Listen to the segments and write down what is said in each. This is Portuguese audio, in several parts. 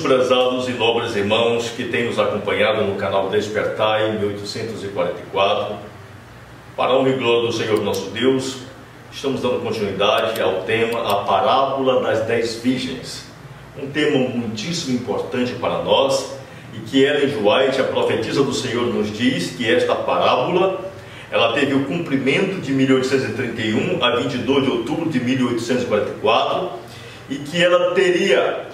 prezados e nobres irmãos que têm nos acompanhado no canal Despertai 1844. Para a honra e glória do Senhor nosso Deus, estamos dando continuidade ao tema A Parábola das 10 Virgens. Um tema muitíssimo importante para nós, e que Ellen White, a profetisa do Senhor, nos diz que esta parábola ela teve o cumprimento de 1831 a 22 de outubro de 1844, e que ela teria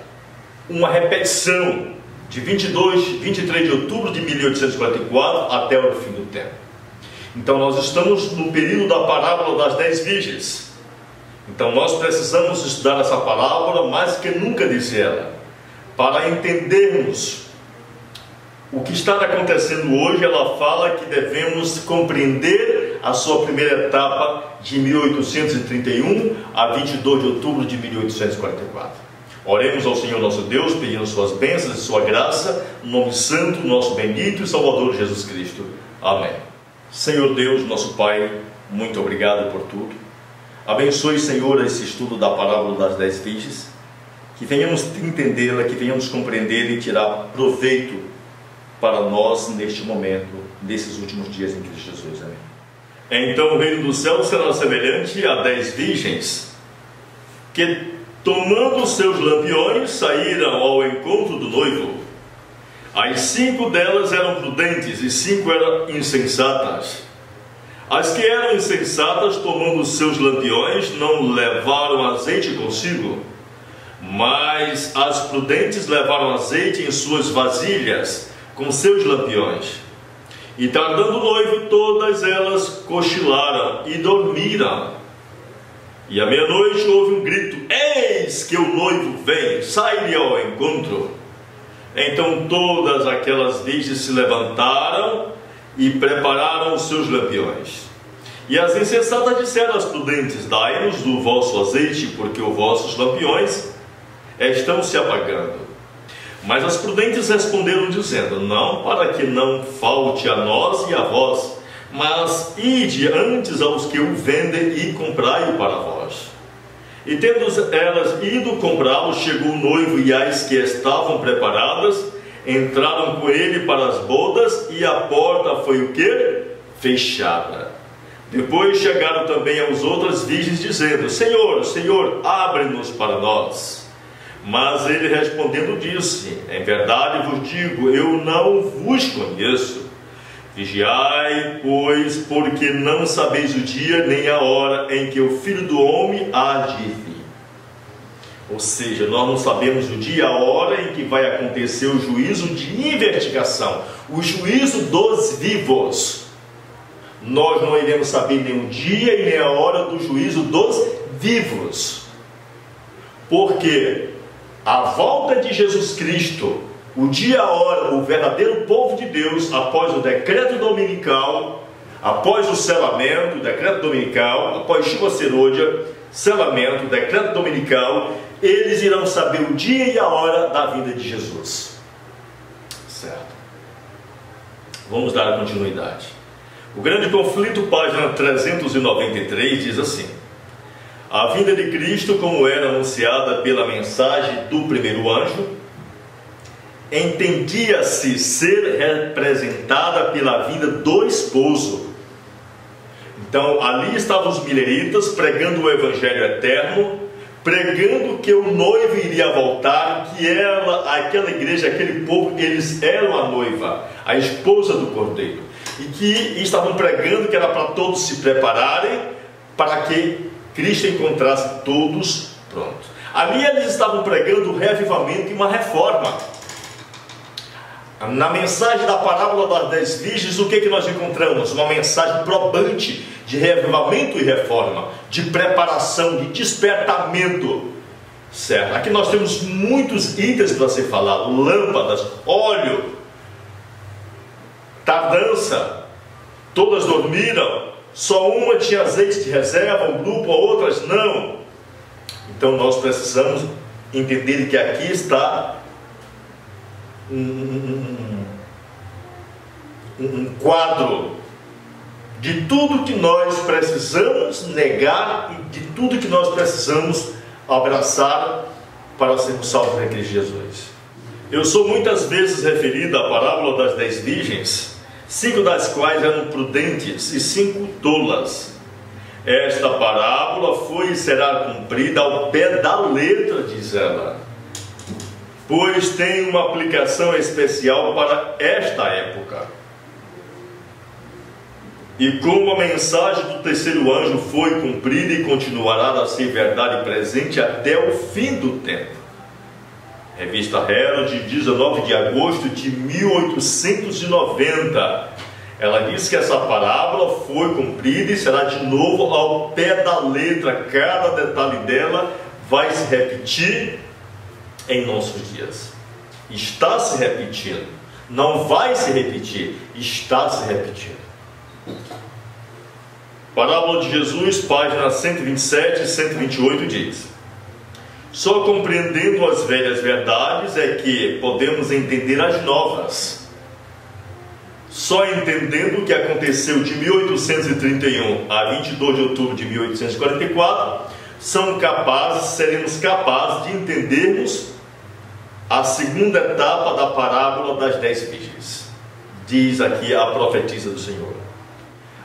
uma repetição de 23 de outubro de 1844 até o fim do tempo. Então nós estamos no período da parábola das 10 virgens. Então nós precisamos estudar essa parábola mais que nunca, diz ela, para entendermos o que está acontecendo hoje. Ela fala que devemos compreender a sua primeira etapa de 1831 a 22 de outubro de 1844. Oremos ao Senhor nosso Deus, pedindo suas bênçãos e sua graça, no nome santo, nosso bendito e Salvador Jesus Cristo. Amém. Senhor Deus, nosso Pai, muito obrigado por tudo. Abençoe, Senhor, esse estudo da parábola das 10 virgens, que venhamos entendê-la, que venhamos compreender e tirar proveito para nós neste momento, nesses últimos dias em Cristo Jesus. Amém. Então o reino do céu será semelhante a 10 virgens que, tomando seus lampiões, saíram ao encontro do noivo. As 5 delas eram prudentes e 5 eram insensatas. As que eram insensatas, tomando seus lampiões, não levaram azeite consigo, mas as prudentes levaram azeite em suas vasilhas com seus lampiões. E tardando o noivo, todas elas cochilaram e dormiram. E à meia-noite houve um grito: eis que o noivo vem, sai-lhe ao encontro. Então todas aquelas virgens se levantaram e prepararam os seus lampiões. E as insensatas disseram às prudentes: dai-nos do vosso azeite, porque os vossos lampiões estão se apagando. Mas as prudentes responderam dizendo: não, para que não falte a nós e a vós, mas ide antes aos que o vendem e comprai-o para vós. E tendo elas ido comprá-lo, chegou o noivo, e as que estavam preparadas entraram com ele para as bodas, e a porta foi o quê? Fechada. Depois chegaram também as outras virgens, dizendo: Senhor, Senhor, abre-nos para nós. Mas ele respondendo disse: em verdade vos digo, eu não vos conheço. Vigiai, pois, porque não sabeis o dia nem a hora em que o Filho do Homem há de vir. Ou seja, nós não sabemos o dia, a hora em que vai acontecer o juízo de investigação, o juízo dos vivos. Nós não iremos saber nem o dia e nem a hora do juízo dos vivos. Porque a volta de Jesus Cristo, o dia, a hora, o verdadeiro povo de Deus, após o decreto dominical, após o selamento, o decreto dominical, após chuva serôdia, selamento, decreto dominical, eles irão saber o dia e a hora da vinda de Jesus. Certo? Vamos dar continuidade. O Grande Conflito, página 393, diz assim: a vinda de Cristo, como era anunciada pela mensagem do primeiro anjo, entendia-se ser representada pela vinda do esposo. Então ali estavam os mileritas pregando o evangelho eterno, pregando que o noivo iria voltar, que ela, aquela igreja, aquele povo, eles eram a noiva, a esposa do Cordeiro, e que estavam pregando que era para todos se prepararem para que Cristo encontrasse todos prontos. Ali eles estavam pregando o reavivamento e uma reforma. Na mensagem da parábola das 10 virgens, o que nós encontramos? Uma mensagem probante de reavivamento e reforma, de preparação, de despertamento. Certo? Aqui nós temos muitos itens para ser falado: lâmpadas, óleo, tardança. Todas dormiram, só uma tinha azeite de reserva, um grupo, outras não. Então nós precisamos entender que aqui está um quadro de tudo que nós precisamos negar e de tudo que nós precisamos abraçar para sermos salvos em Cristo Jesus. Eu sou muitas vezes referido à parábola das 10 virgens, 5 das quais eram prudentes e 5 tolas. Esta parábola foi e será cumprida ao pé da letra, diz ela, pois tem uma aplicação especial para esta época. E como a mensagem do terceiro anjo foi cumprida e continuará a ser verdade presente até o fim do tempo. Revista Herald, 19 de agosto de 1890. Ela diz que essa parábola foi cumprida e será de novo ao pé da letra. Cada detalhe dela vai se repetir em nossos dias. Está se repetindo. Não vai se repetir. Está se repetindo. Parábola de Jesus, páginas 127 e 128 diz: só compreendendo as velhas verdades é que podemos entender as novas. Só entendendo o que aconteceu de 1831 a 22 de outubro de 1844, seremos capazes de entendermos a segunda etapa da parábola das 10 virgens. Diz aqui a profetisa do Senhor.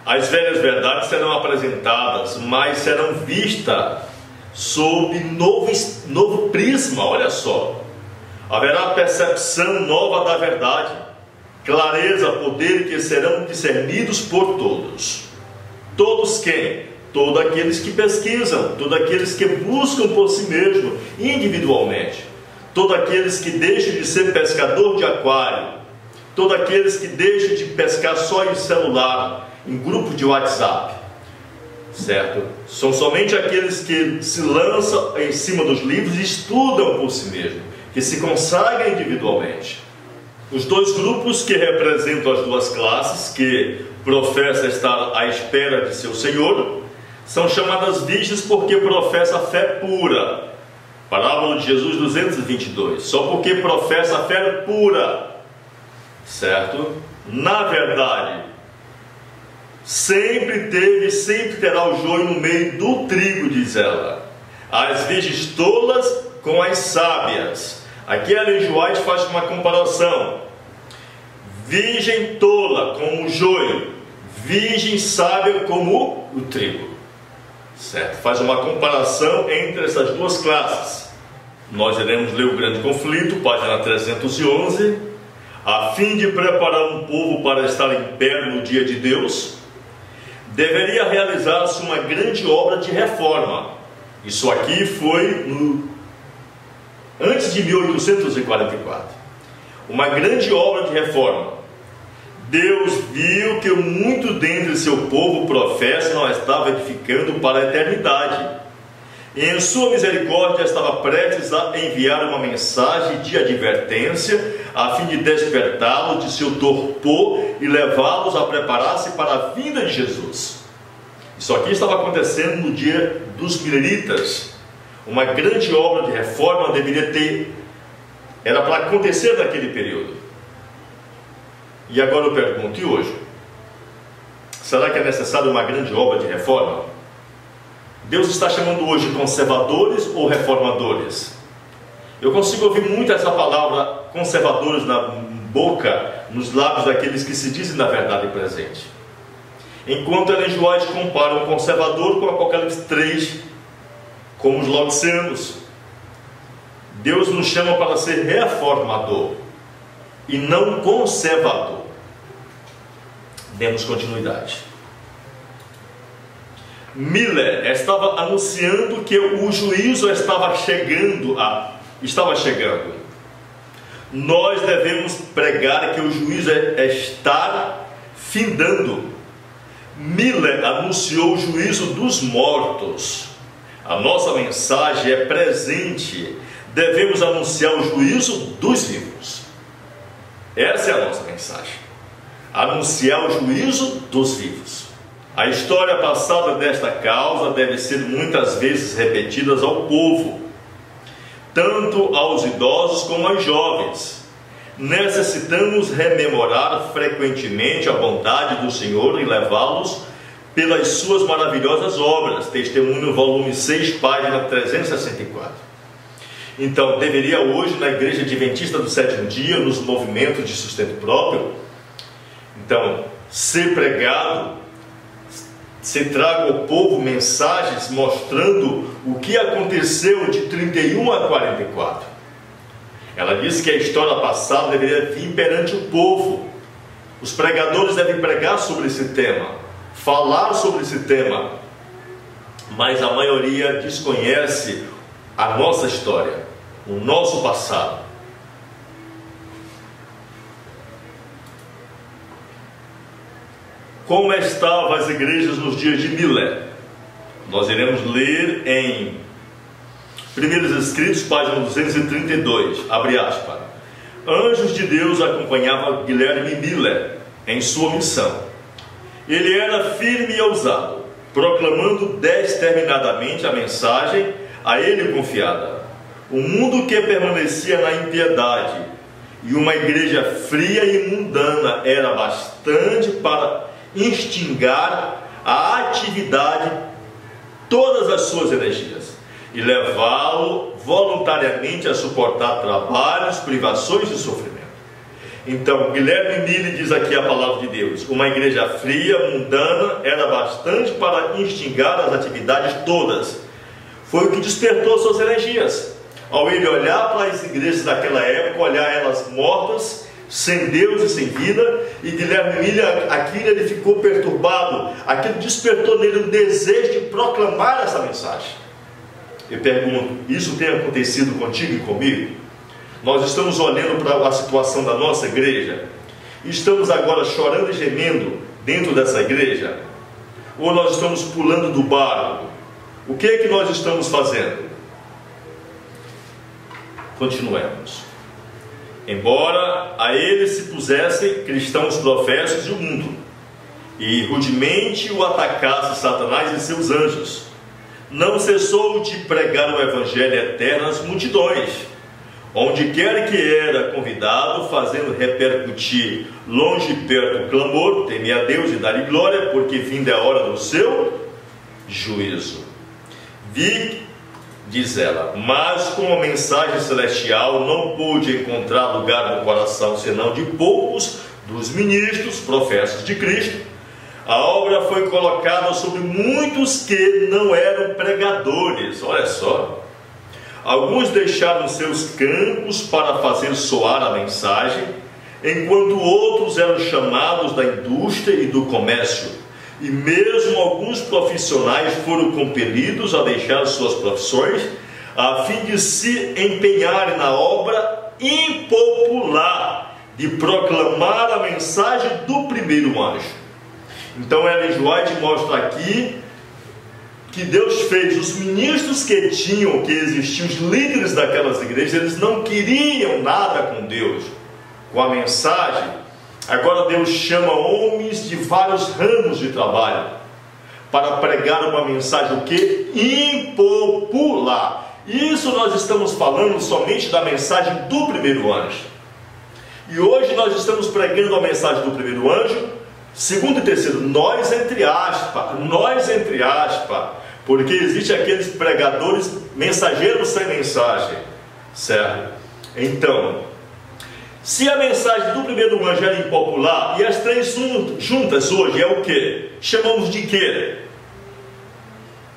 As velhas verdades serão apresentadas, mas serão vistas sob novo prisma, olha só. Haverá percepção nova da verdade, clareza, poder que serão discernidos por todos. Todos quem? Todos aqueles que pesquisam, todos aqueles que buscam por si mesmo, individualmente. Todos aqueles que deixam de ser pescador de aquário, todos aqueles que deixam de pescar só em celular, em grupo de WhatsApp, certo? São somente aqueles que se lançam em cima dos livros e estudam por si mesmo, que se consagram individualmente. Os dois grupos que representam as duas classes, que professam estar à espera de seu Senhor, são chamadas virgens porque professam a fé pura. Parábola de Jesus 222, só porque professa a fé pura, certo? Na verdade, sempre teve e sempre terá o joio no meio do trigo, diz ela. As virgens tolas com as sábias. Aqui Ellen G. White faz uma comparação. Virgem tola como o joio, virgem sábia como o trigo, certo? Faz uma comparação entre essas duas classes. Nós iremos ler o Grande Conflito, página 311. A fim de preparar um povo para estar em pé no dia de Deus, deveria realizar-se uma grande obra de reforma. Isso aqui foi antes de 1844. Uma grande obra de reforma. Deus viu que muito dentre seu povo professo não estava edificando para a eternidade. E em sua misericórdia estava prestes a enviar uma mensagem de advertência, a fim de despertá-los de seu torpor e levá-los a preparar-se para a vinda de Jesus. Isso aqui estava acontecendo no dia dos mileritas. Uma grande obra de reforma era para acontecer naquele período. E agora eu pergunto, e hoje? Será que é necessário uma grande obra de reforma? Deus está chamando hoje conservadores ou reformadores? Eu consigo ouvir muito essa palavra conservadores na boca, nos lábios daqueles que se dizem na verdade presente. Enquanto Ellen G. White compara um conservador com Apocalipse 3, como os laodiceanos. Deus nos chama para ser reformador e não conservador. Demos continuidade. Miller estava anunciando que o juízo estava chegando. Nós devemos pregar que o juízo está findando. Miller anunciou o juízo dos mortos. A nossa mensagem é presente. Devemos anunciar o juízo dos vivos. Essa é a nossa mensagem. Anunciar o juízo dos vivos. A história passada desta causa deve ser muitas vezes repetida ao povo, tanto aos idosos como aos jovens. Necessitamos rememorar frequentemente a bondade do Senhor e levá-los pelas suas maravilhosas obras. Testemunho, volume 6, página 364. Então, deveria hoje, na Igreja Adventista do Sétimo Dia, nos movimentos de sustento próprio, então, ser pregado, se traga ao povo mensagens mostrando o que aconteceu de 31 a 44. Ela disse que a história passada deveria vir perante o povo. Os pregadores devem pregar sobre esse tema, falar sobre esse tema, mas a maioria desconhece a nossa história, o nosso passado. Como estavam as igrejas nos dias de Milé? Nós iremos ler em Primeiros Escritos, página 232, abre aspas. Anjos de Deus acompanhavam Guilherme Milé em sua missão. Ele era firme e ousado, proclamando determinadamente a mensagem a ele confiada. Um mundo que permanecia na impiedade e uma igreja fria e mundana era bastante para instigar a atividade todas as suas energias e levá-lo voluntariamente a suportar trabalhos, privações e sofrimento. Então, Guilherme Milé diz aqui a palavra de Deus: uma igreja fria, mundana, era bastante para instigar as atividades todas. Foi o que despertou suas energias. Ao ele olhar para as igrejas daquela época, olhar elas mortas, sem Deus e sem vida, e Guilherme Milé, aquilo ele ficou perturbado, aquilo despertou nele um desejo de proclamar essa mensagem. Eu pergunto, isso tem acontecido contigo e comigo? Nós estamos olhando para a situação da nossa igreja, estamos agora chorando e gemendo dentro dessa igreja, ou nós estamos pulando do barco? O que é que nós estamos fazendo? Continuemos. Embora a ele se pusessem cristãos professos do mundo, e rudemente o atacasse Satanás e seus anjos, não cessou de pregar o evangelho eterno às multidões, onde quer que era convidado, fazendo repercutir longe e perto o clamor: teme a Deus e dá-lhe glória, porque vinda é a hora do seu juízo. Vi, diz ela, mas com a mensagem celestial não pude encontrar lugar no coração senão de poucos dos ministros, profetas de Cristo. A obra foi colocada sobre muitos que não eram pregadores. Olha só. Alguns deixaram seus campos para fazer soar a mensagem, enquanto outros eram chamados da indústria e do comércio. E mesmo alguns profissionais foram compelidos a deixar suas profissões, a fim de se empenharem na obra impopular de proclamar a mensagem do primeiro anjo. Então Ellen White mostra aqui que Deus fez os ministros que existiam, os líderes daquelas igrejas, eles não queriam nada com Deus, com a mensagem. Agora Deus chama homens de vários ramos de trabalho para pregar uma mensagem o quê? Impopular. Isso nós estamos falando somente da mensagem do primeiro anjo. E hoje nós estamos pregando a mensagem do primeiro anjo, segundo e terceiro, nós entre aspas, porque existem aqueles pregadores mensageiros sem mensagem, certo? Então, se a mensagem do primeiro anjo era impopular, e as três juntas hoje é o que? Chamamos de quê?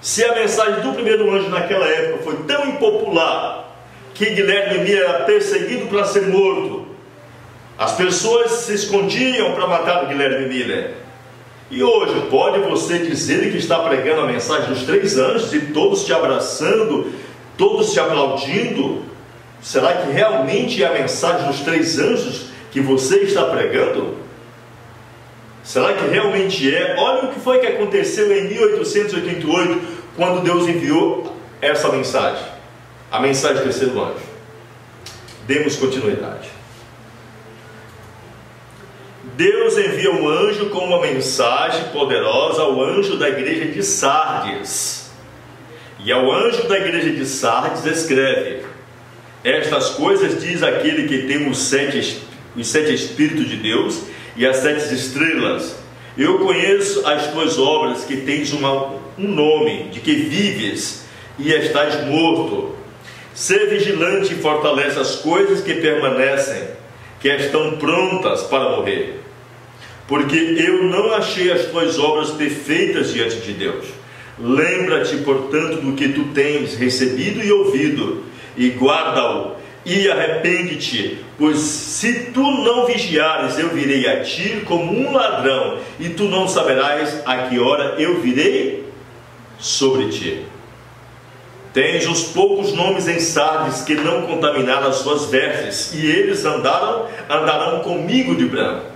Se a mensagem do primeiro anjo naquela época foi tão impopular que Guilherme Milé era perseguido para ser morto, as pessoas se escondiam para matar o Guilherme Milé. E hoje, pode você dizer que está pregando a mensagem dos três anjos e todos te abraçando, todos te aplaudindo? Será que realmente é a mensagem dos três anjos que você está pregando? Será que realmente é? Olha o que foi que aconteceu em 1888, quando Deus enviou essa mensagem, a mensagem do terceiro anjo. Demos continuidade. Deus envia um anjo com uma mensagem poderosa ao anjo da igreja de Sardes. E ao anjo da igreja de Sardes escreve: estas coisas diz aquele que tem os sete Espíritos de Deus e as 7 estrelas. Eu conheço as tuas obras, que tens um nome, de que vives e estás morto. Sê vigilante e fortalece as coisas que permanecem, que estão prontas para morrer. Porque eu não achei as tuas obras perfeitas diante de Deus. Lembra-te, portanto, do que tu tens recebido e ouvido, e guarda-o, e arrepende-te, pois se tu não vigiares, eu virei a ti como um ladrão, e tu não saberás a que hora eu virei sobre ti. Tens os poucos nomes em Sardes que não contaminaram as suas vestes, e eles andarão comigo de branco,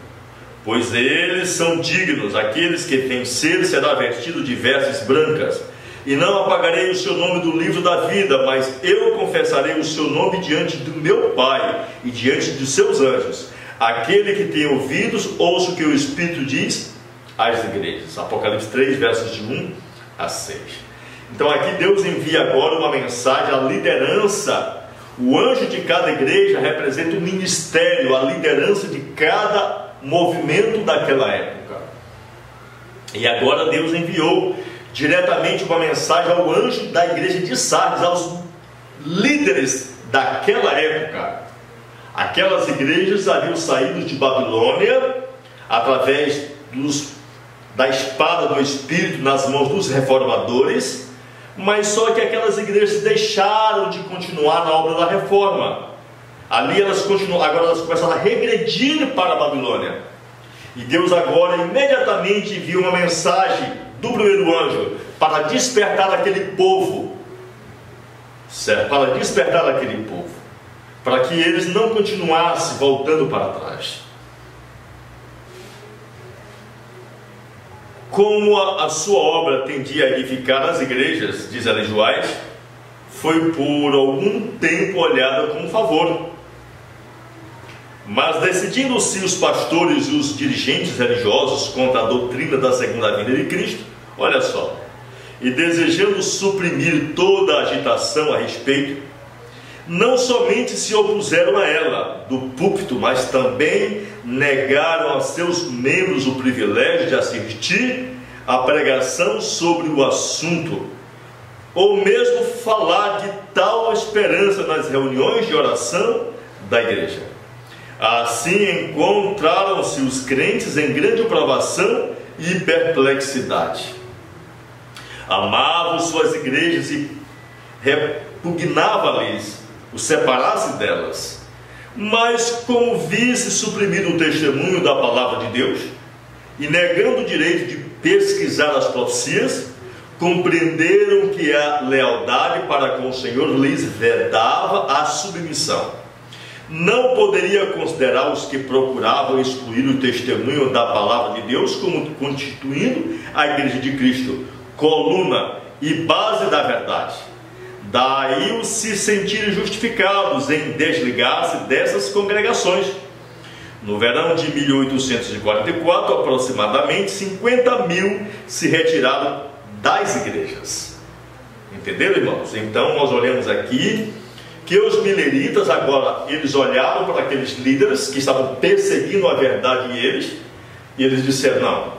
pois eles são dignos. Aqueles que vencer será vestido de vestes brancas. E não apagarei o seu nome do livro da vida, mas eu confessarei o seu nome diante do meu Pai e diante de seus anjos. Aquele que tem ouvidos, ouça o que o Espírito diz às igrejas. Apocalipse 3, versos de 1 a 6. Então aqui Deus envia agora uma mensagem à liderança. O anjo de cada igreja representa o ministério, a liderança de cada movimento daquela época. E agora Deus enviou diretamente uma mensagem ao anjo da igreja de Sardes, aos líderes daquela época. Aquelas igrejas haviam saído de Babilônia através da espada do Espírito nas mãos dos reformadores, mas só que aquelas igrejas deixaram de continuar na obra da reforma. Ali elas continuam, agora elas começaram a regredir para a Babilônia. E Deus agora imediatamente envia uma mensagem do primeiro anjo para despertar aquele povo, certo? Para despertar aquele povo, para que eles não continuassem voltando para trás. Como a sua obra tendia a edificar as igrejas, diz Ellen G. White, foi por algum tempo olhada com favor. Mas decidindo-se os pastores e os dirigentes religiosos contra a doutrina da segunda vinda de Cristo, olha só, e desejando suprimir toda a agitação a respeito, não somente se opuseram a ela do púlpito, mas também negaram a seus membros o privilégio de assistir à pregação sobre o assunto, ou mesmo falar de tal esperança nas reuniões de oração da igreja. Assim encontraram-se os crentes em grande provação e perplexidade. Amavam suas igrejas e repugnava-lhes o separar-se delas. Mas como visse suprimido o testemunho da palavra de Deus, e negando o direito de pesquisar as profecias, compreenderam que a lealdade para com o Senhor lhes vedava a submissão. Não poderia considerar os que procuravam excluir o testemunho da palavra de Deus como constituindo a igreja de Cristo coluna e base da verdade. Daí os se sentirem justificados em desligar-se dessas congregações. No verão de 1844, aproximadamente 50 mil se retiraram das igrejas. Entenderam, irmãos? Então nós olhamos aqui que os mileritas agora, eles olharam para aqueles líderes que estavam perseguindo a verdade e eles disseram: não,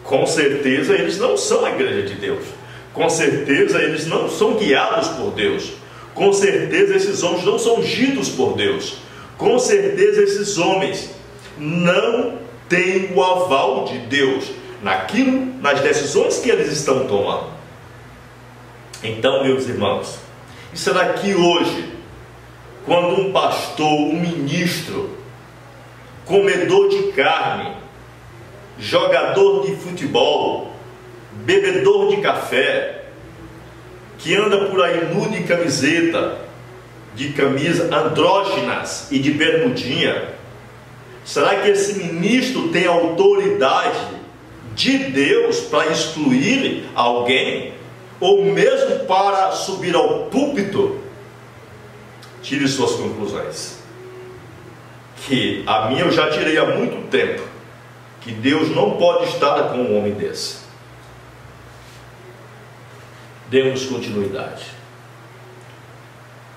com certeza eles não são a igreja de Deus, com certeza eles não são guiados por Deus, com certeza esses homens não são ungidos por Deus, com certeza esses homens não têm o aval de Deus nas decisões que eles estão tomando. Então, meus irmãos, e será que hoje, quando um pastor, um ministro, comedor de carne, jogador de futebol, bebedor de café, que anda por aí nu de camiseta, de camisa andróginas e de bermudinha, será que esse ministro tem autoridade de Deus para excluir alguém? Ou mesmo para subir ao púlpito? Tire suas conclusões. Que a minha eu já tirei há muito tempo. Que Deus não pode estar com um homem desse. Demos continuidade.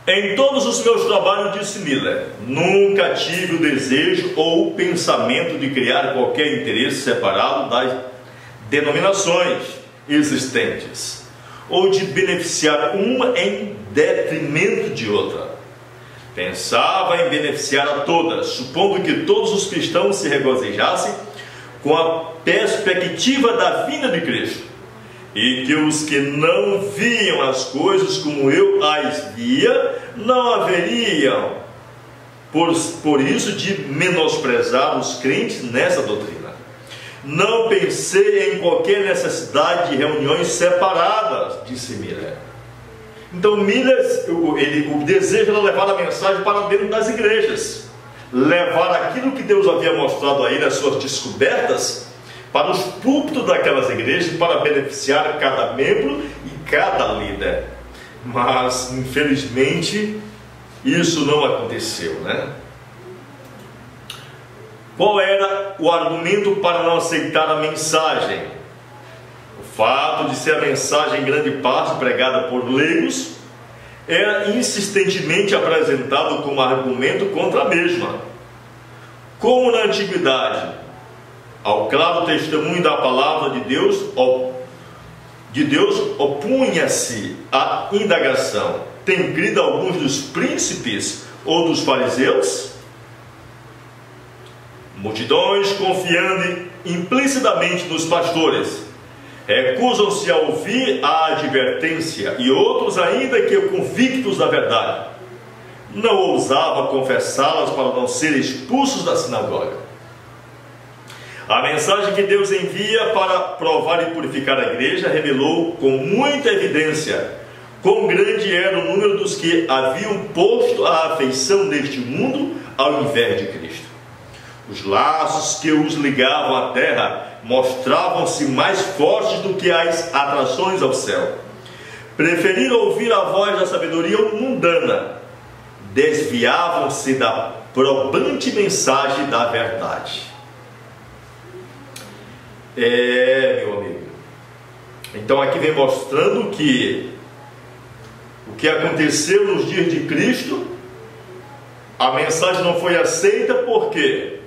Em todos os meus trabalhos, disse Miller, nunca tive o desejo ou o pensamento de criar qualquer interesse separado das denominações existentes, ou de beneficiar uma em detrimento de outra. Pensava em beneficiar a todas, supondo que todos os cristãos se regozijassem com a perspectiva da vinda de Cristo, e que os que não viam as coisas como eu as via, não haveriam, por isso, de menosprezar os crentes nessa doutrina. Não pensei em qualquer necessidade de reuniões separadas, disse Miller. Então Miller, o desejo era levar a mensagem para dentro das igrejas, levar aquilo que Deus havia mostrado a ele, as suas descobertas, para os púlpitos daquelas igrejas, para beneficiar cada membro e cada líder. Mas, infelizmente, isso não aconteceu, né? Qual era o argumento para não aceitar a mensagem? O fato de ser a mensagem em grande parte pregada por leigos era insistentemente apresentado como argumento contra a mesma. Como na antiguidade, ao claro testemunho da palavra de Deus opunha-se a indagação: tem crido alguns dos príncipes ou dos fariseus? Multidões, confiando implicitamente nos pastores, recusam-se a ouvir a advertência, e outros, ainda que convictos da verdade, não ousavam confessá-las para não serem expulsos da sinagoga. A mensagem que Deus envia para provar e purificar a igreja revelou com muita evidência quão grande era o número dos que haviam posto a afeição deste mundo ao invés de Cristo. Os laços que os ligavam à terra mostravam-se mais fortes do que as atrações ao céu. Preferiram ouvir a voz da sabedoria mundana, desviavam-se da probante mensagem da verdade. Meu amigo, então aqui vem mostrando que o que aconteceu nos dias de Cristo, a mensagem não foi aceita porque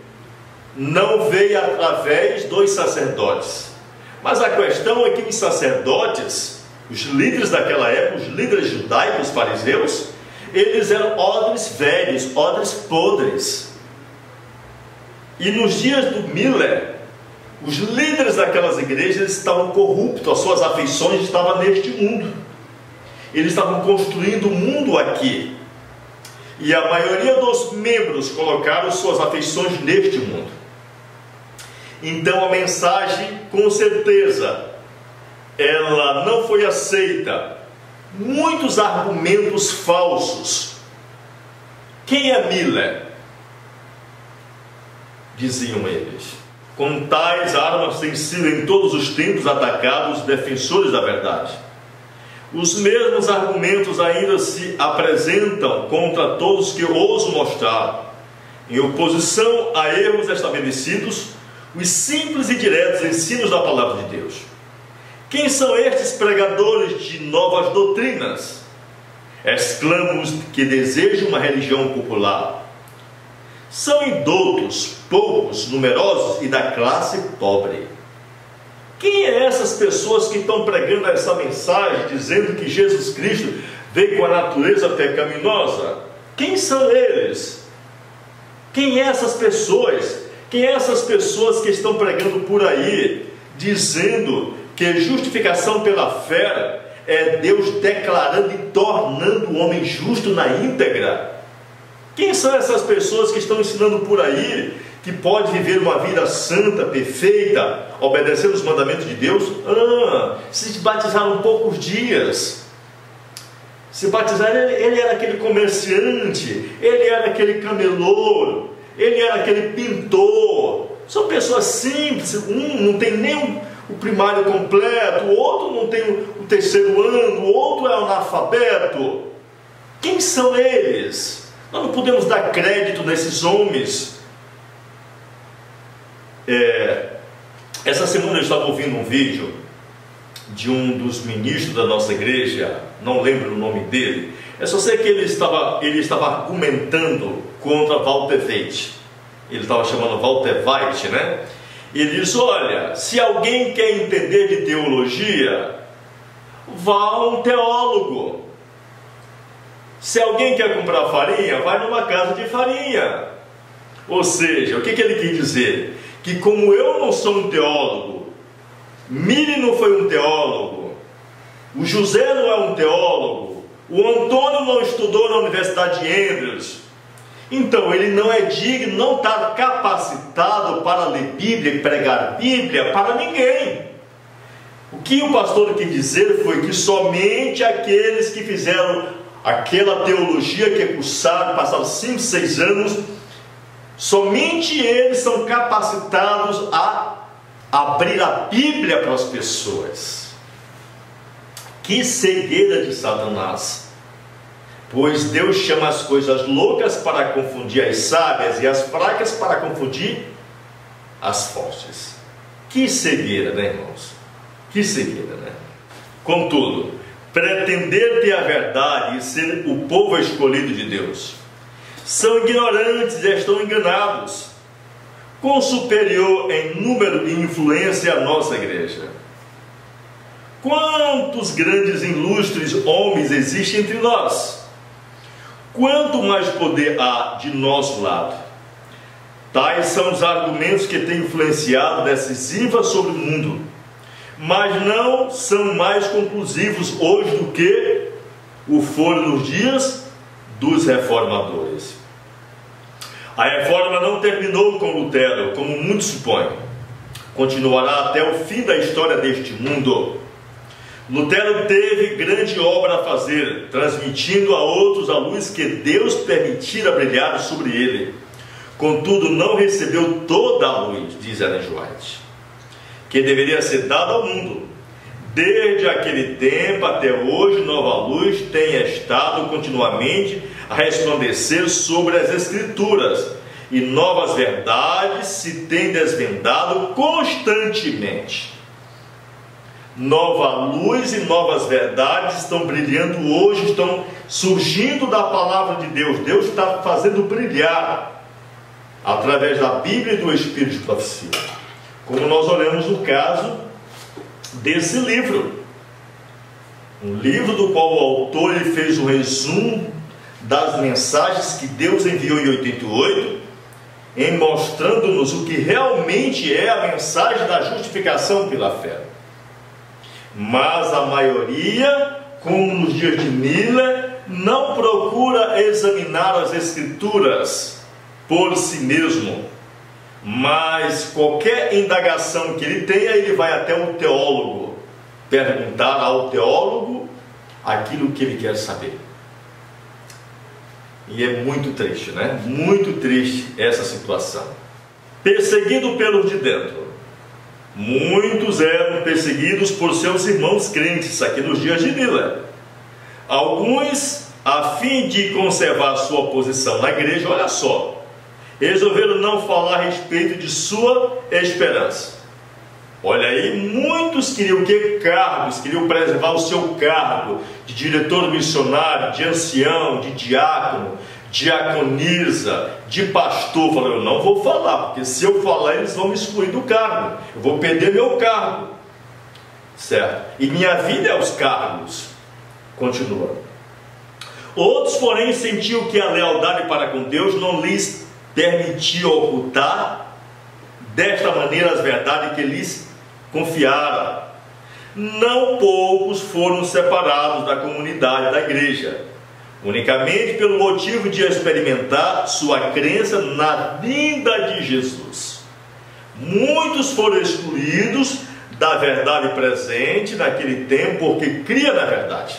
não veio através dos sacerdotes. Mas a questão é que os sacerdotes, os líderes daquela época, os líderes judaicos, fariseus, eles eram odres velhos, odres podres. E nos dias do Miller, os líderes daquelas igrejas estavam corruptos, as suas afeições estavam neste mundo. Eles estavam construindo o mundo aqui. E a maioria dos membros colocaram suas afeições neste mundo. Então a mensagem, com certeza, ela não foi aceita. Muitos argumentos falsos. Quem é Miller? Diziam eles. Com tais armas têm sido em todos os tempos atacados os defensores da verdade. Os mesmos argumentos ainda se apresentam contra todos que ousam mostrar, em oposição a erros estabelecidos, os simples e diretos ensinos da palavra de Deus. Quem são estes pregadores de novas doutrinas? Exclamos que desejam uma religião popular. São indoutos, poucos, numerosos e da classe pobre. Quem é essas pessoas que estão pregando essa mensagem, dizendo que Jesus Cristo veio com a natureza pecaminosa? Quem são eles? Quem é essas pessoas? Quem é essas pessoas que estão pregando por aí, dizendo que justificação pela fé é Deus declarando e tornando o homem justo na íntegra? Quem são essas pessoas que estão ensinando por aí que pode viver uma vida santa, perfeita, obedecendo os mandamentos de Deus? Se batizaram poucos dias. Se batizaram, ele era aquele comerciante, ele era aquele camelô, ele era aquele pintor. São pessoas simples. Um não tem nem o primário completo, o outro não tem o terceiro ano, o outro é analfabeto. Quem são eles? Nós não podemos dar crédito nesses homens. Essa semana eu estava ouvindo um vídeo de um dos ministros da nossa igreja, não lembro o nome dele. Eu só sei que ele estava argumentando contra Walter Weite. Ele estava chamando Walter Weite, né? E ele disse: olha, se alguém quer entender de teologia, vá a um teólogo. Se alguém quer comprar farinha, vai numa casa de farinha. Ou seja, o que ele quis dizer? Que como eu não sou um teólogo, Miri não foi um teólogo, o José não é um teólogo, o Antônio não estudou na Universidade de Andrews, então ele não é digno, não está capacitado para ler Bíblia e pregar Bíblia para ninguém. O que o pastor quis dizer foi que somente aqueles que fizeram aquela teologia que cursaram, passaram 5, 6 anos, somente eles são capacitados a abrir a Bíblia para as pessoas. Que cegueira de Satanás! Pois Deus chama as coisas loucas para confundir as sábias e as fracas para confundir as fortes. Que cegueira, né, irmãos? Que cegueira, né? Contudo, pretender ter a verdade e ser o povo escolhido de Deus são ignorantes e estão enganados. Quão superior em número e influência a nossa igreja? Quantos grandes e ilustres homens existem entre nós? Quanto mais poder há de nosso lado? Tais são os argumentos que têm influenciado decisiva sobre o mundo, mas não são mais conclusivos hoje do que o foram nos dias dos reformadores. A reforma não terminou com Lutero, como muitos supõem. Continuará até o fim da história deste mundo. Lutero teve grande obra a fazer, transmitindo a outros a luz que Deus permitira brilhar sobre ele. Contudo, não recebeu toda a luz, diz Ellen White, que deveria ser dada ao mundo. Desde aquele tempo até hoje, nova luz tem estado continuamente a resplandecer sobre as Escrituras, e novas verdades se têm desvendado constantemente. Nova luz e novas verdades estão brilhando hoje, estão surgindo da palavra de Deus. Deus está fazendo brilhar através da Bíblia e do Espírito de profecia, como nós olhamos no caso desse livro, um livro do qual o autor ele fez um resumo das mensagens que Deus enviou em 88, em mostrando-nos o que realmente é a mensagem da justificação pela fé. Mas a maioria, como nos dias de Miller, não procura examinar as Escrituras por si mesmo, mas qualquer indagação que ele tenha, ele vai até um teólogo perguntar ao teólogo aquilo que ele quer saber. E é muito triste, né? Muito triste essa situação. Perseguido pelos de dentro. Muitos eram perseguidos por seus irmãos crentes aqui nos dias de Miller. Alguns, a fim de conservar sua posição na igreja, olha só, resolveram não falar a respeito de sua esperança. Olha aí, muitos queriam que cargos, queriam preservar o seu cargo de diretor missionário, de ancião, de diácono, diaconisa, de pastor. Falaram, eu não vou falar, porque se eu falar eles vão me excluir do cargo, eu vou perder meu cargo, certo? E minha vida é os cargos. Continua. Outros, porém, sentiam que a lealdade para com Deus não lhes permitia ocultar desta maneira as verdades que lhes confiara. Não poucos foram separados da comunidade da igreja, unicamente pelo motivo de experimentar sua crença na vinda de Jesus. Muitos foram excluídos da verdade presente naquele tempo porque cria na verdade,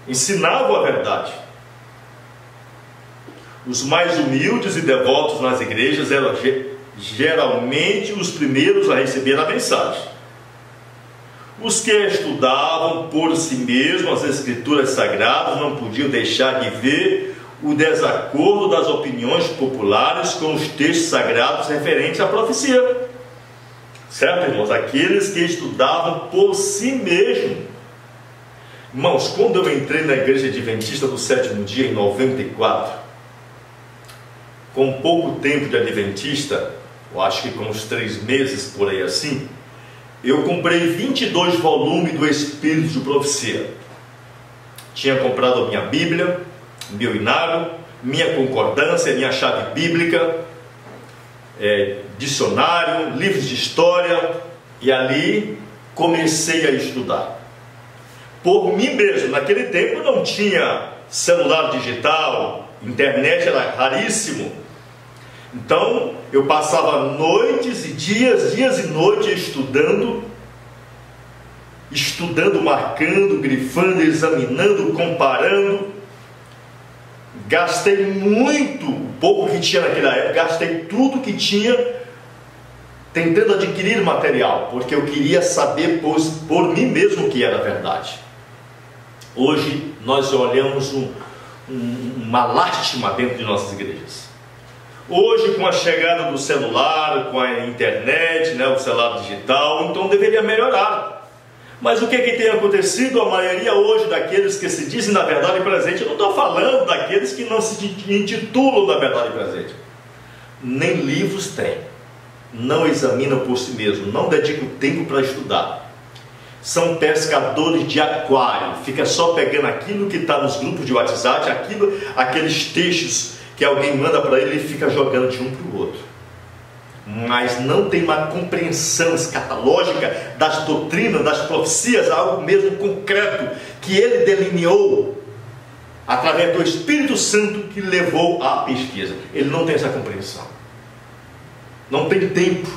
ensinavam a verdade. Os mais humildes e devotos nas igrejas eram geralmente os primeiros a receber a mensagem. Os que estudavam por si mesmos as Escrituras Sagradas não podiam deixar de ver o desacordo das opiniões populares com os textos sagrados referentes à profecia. Certo, irmãos? Aqueles que estudavam por si mesmos. Irmãos, quando eu entrei na Igreja Adventista do Sétimo Dia, em 94, com pouco tempo de Adventista, eu acho que com uns 3 meses por aí assim, eu comprei 22 volumes do Espírito de Profecia. Tinha comprado a minha Bíblia, meu inário, minha concordância, minha chave bíblica, dicionário, livros de história, e ali comecei a estudar. Por mim mesmo, naquele tempo não tinha celular digital, internet era raríssimo. Então eu passava noites e dias e noites estudando, marcando, grifando, examinando, comparando. Gastei muito, o pouco que tinha naquela época, gastei tudo que tinha tentando adquirir material, porque eu queria saber por mim mesmo o que era verdade. Hoje nós olhamos uma lástima dentro de nossas igrejas. Hoje, com a chegada do celular, com a internet, o celular digital, então deveria melhorar. Mas o que tem acontecido? A maioria hoje daqueles que se dizem na verdade presente, eu não estou falando daqueles que não se intitulam da verdade presente, nem livros têm, não examinam por si mesmo, não dedicam tempo para estudar. São pescadores de aquário, fica só pegando aquilo que está nos grupos de WhatsApp, aqueles textos que alguém manda para ele e fica jogando de um para o outro. Mas não tem uma compreensão escatológica das doutrinas, das profecias, algo mesmo concreto que ele delineou através do Espírito Santo que levou à pesquisa. Ele não tem essa compreensão, não tem tempo.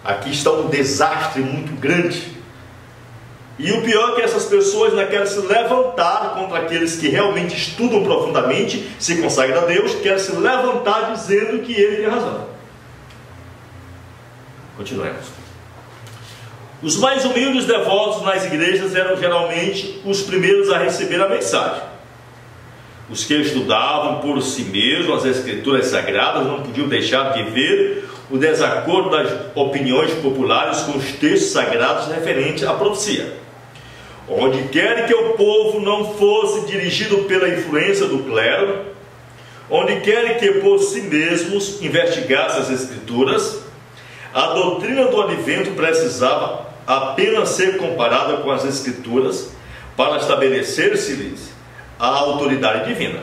Aqui está um desastre muito grande. E o pior é que essas pessoas não querem se levantar contra aqueles que realmente estudam profundamente, se consagram a Deus, querem se levantar dizendo que ele tem razão. Continuemos. Os mais humildes devotos nas igrejas eram geralmente os primeiros a receber a mensagem. Os que estudavam por si mesmos as Escrituras Sagradas não podiam deixar de ver o desacordo das opiniões populares com os textos sagrados referentes à profecia. Onde quer que o povo não fosse dirigido pela influência do clero, onde quer que por si mesmos investigasse as Escrituras, a doutrina do advento precisava apenas ser comparada com as Escrituras para estabelecer-se-lhes a autoridade divina.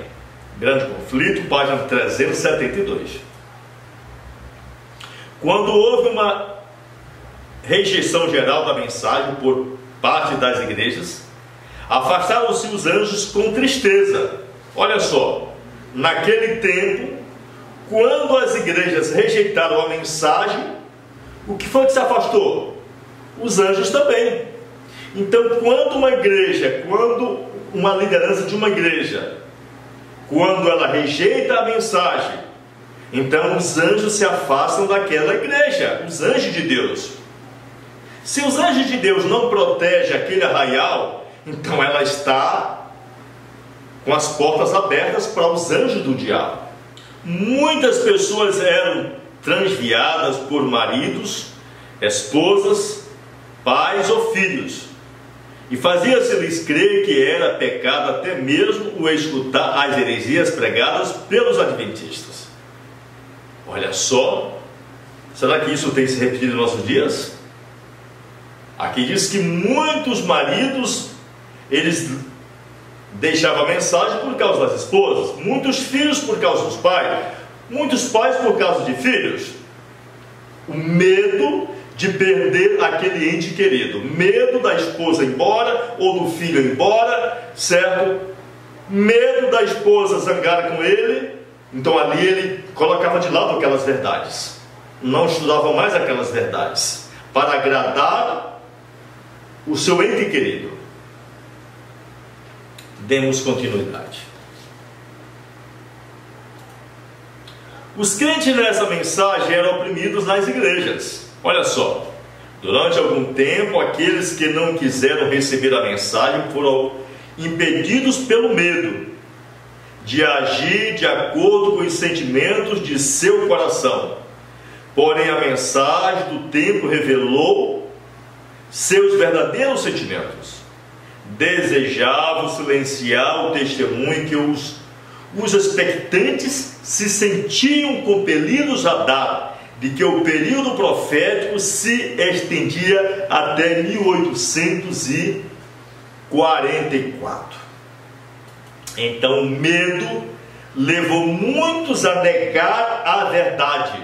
Grande Conflito, página 372. Quando houve uma rejeição geral da mensagem por parte das igrejas, afastaram-se os anjos com tristeza. Olha só, naquele tempo, quando as igrejas rejeitaram a mensagem, o que foi que se afastou? Os anjos também. Então, quando uma igreja, quando uma liderança de uma igreja, quando ela rejeita a mensagem, então os anjos se afastam daquela igreja, os anjos de Deus. Se os anjos de Deus não protegem aquele arraial, então ela está com as portas abertas para os anjos do diabo. Muitas pessoas eram transviadas por maridos, esposas, pais ou filhos, e fazia-se-lhes crer que era pecado até mesmo o escutar as heresias pregadas pelos adventistas. Olha só, será que isso tem se repetido nos nossos dias? Aqui diz que muitos maridos, eles deixavam a mensagem por causa das esposas, muitos filhos por causa dos pais, muitos pais por causa de filhos. O medo de perder aquele ente querido, medo da esposa ir embora ou do filho ir embora, certo? Medo da esposa zangar com ele, então ali ele colocava de lado aquelas verdades, não estudava mais aquelas verdades, para agradar o seu ente querido. Demos continuidade. Os crentes nessa mensagem eram oprimidos nas igrejas. Olha só, durante algum tempo, aqueles que não quiseram receber a mensagem foram impedidos pelo medo de agir de acordo com os sentimentos de seu coração. Porém, a mensagem do tempo revelou seus verdadeiros sentimentos. Desejavam silenciar o testemunho que os expectantes se sentiam compelidos a dar, de que o período profético se estendia até 1844. Então o medo levou muitos a negar a verdade.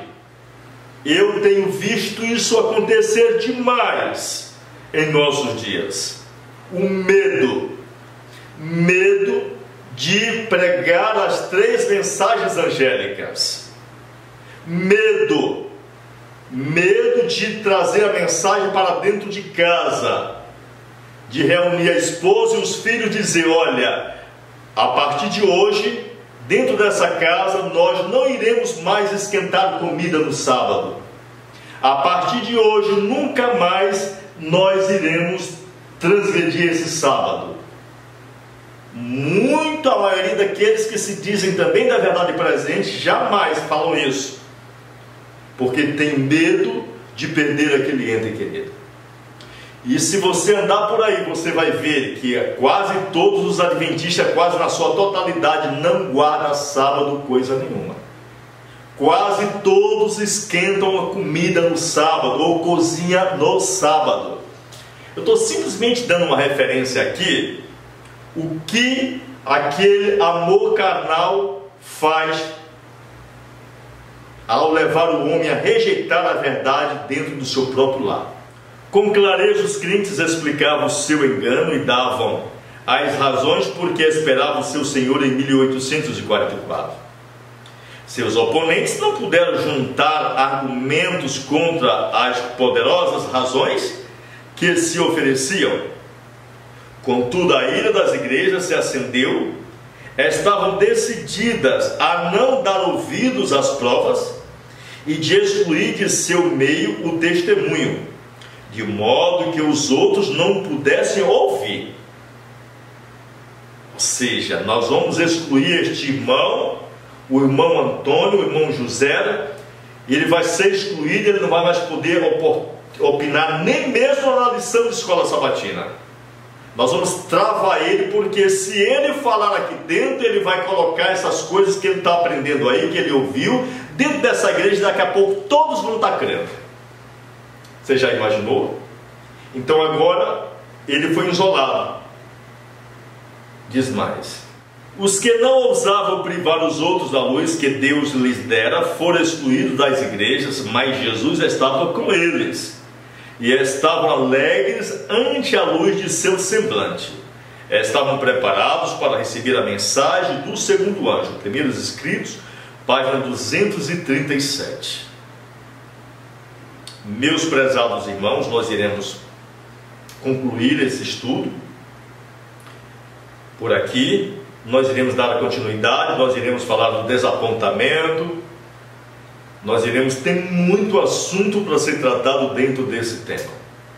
Eu tenho visto isso acontecer demais em nossos dias. O medo de pregar as 3 mensagens angélicas, medo de trazer a mensagem para dentro de casa, de reunir a esposa e os filhos e dizer: olha, a partir de hoje, dentro dessa casa, nós não iremos mais esquentar comida no sábado. A partir de hoje, nunca mais nós iremos transgredir esse sábado. A maioria daqueles que se dizem também da verdade presente jamais falam isso, porque tem medo de perder aquele ente querido. E se você andar por aí, você vai ver que quase todos os adventistas, quase na sua totalidade, não guardam sábado coisa nenhuma. Quase todos esquentam a comida no sábado ou cozinham no sábado. Eu estou simplesmente dando uma referência aqui, o que aquele amor carnal faz ao levar o homem a rejeitar a verdade dentro do seu próprio lar. Com clareza os crentes explicavam o seu engano e davam as razões por que esperavam o seu Senhor em 1844. Seus oponentes não puderam juntar argumentos contra as poderosas razões que se ofereciam. Contudo, a ira das igrejas se acendeu, estavam decididas a não dar ouvidos às provas e de excluir de seu meio o testemunho, de modo que os outros não pudessem ouvir. Ou seja, nós vamos excluir este irmão, o irmão Antônio, o irmão José, e ele vai ser excluído, ele não vai mais poder opinar nem mesmo na lição de escola sabatina. Nós vamos travar ele, porque se ele falar aqui dentro, ele vai colocar essas coisas que ele está aprendendo aí, que ele ouviu, dentro dessa igreja, daqui a pouco todos vão estar crendo. Você já imaginou? Então agora ele foi isolado. Diz mais: os que não ousavam privar os outros da luz que Deus lhes dera foram excluídos das igrejas, mas Jesus estava com eles e estavam alegres ante a luz de seu semblante. Estavam preparados para receber a mensagem do segundo anjo. Primeiros Escritos, página 237. Meus prezados irmãos, nós iremos concluir esse estudo por aqui. Nós iremos dar a continuidade, nós iremos falar do desapontamento, nós iremos ter muito assunto para ser tratado dentro desse tema,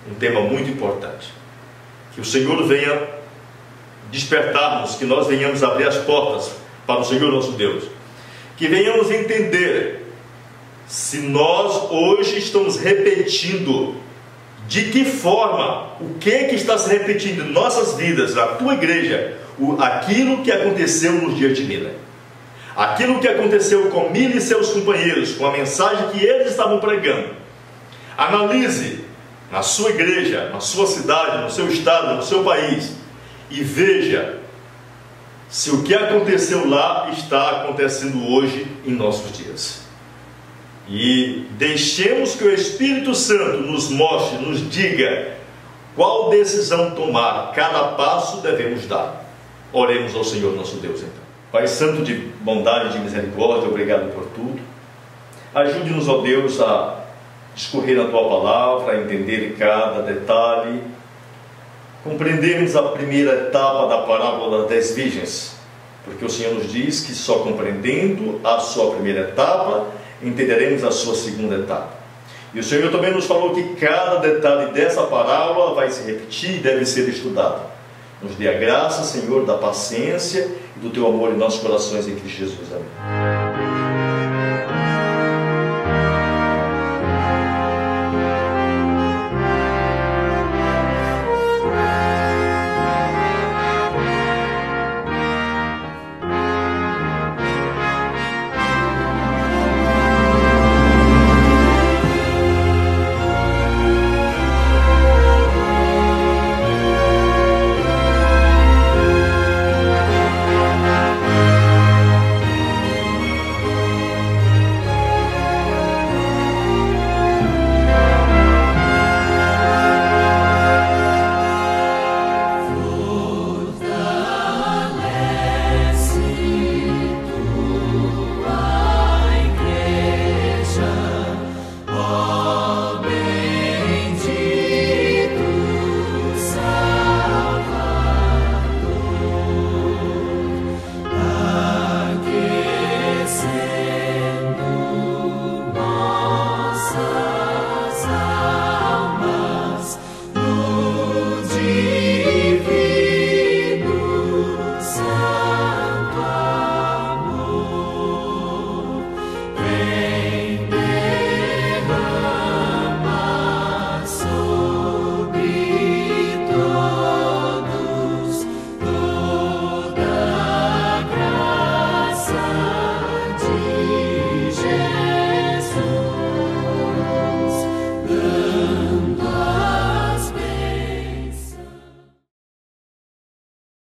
um tema muito importante. Que o Senhor venha despertar-nos, que nós venhamos abrir as portas para o Senhor nosso Deus, que venhamos entender se nós hoje estamos repetindo, de que forma, o que está se repetindo em nossas vidas, na tua igreja, aquilo que aconteceu nos dias de Mila, aquilo que aconteceu com Mila e seus companheiros, com a mensagem que eles estavam pregando. Analise na sua igreja, na sua cidade, no seu estado, no seu país, e veja se o que aconteceu lá está acontecendo hoje em nossos dias. E deixemos que o Espírito Santo nos mostre, nos diga qual decisão tomar, cada passo devemos dar. Oremos ao Senhor nosso Deus então. Pai Santo de bondade e de misericórdia, obrigado por tudo. Ajude-nos, ó Deus, a discorrer a Tua palavra, a entender cada detalhe, compreendermos a primeira etapa da parábola das virgens, porque o Senhor nos diz que só compreendendo a sua primeira etapa, entenderemos a sua segunda etapa. E o Senhor também nos falou que cada detalhe dessa parábola vai se repetir e deve ser estudado. Nos dê a graça, Senhor, da paciência e do Teu amor em nossos corações em Cristo Jesus. Amém.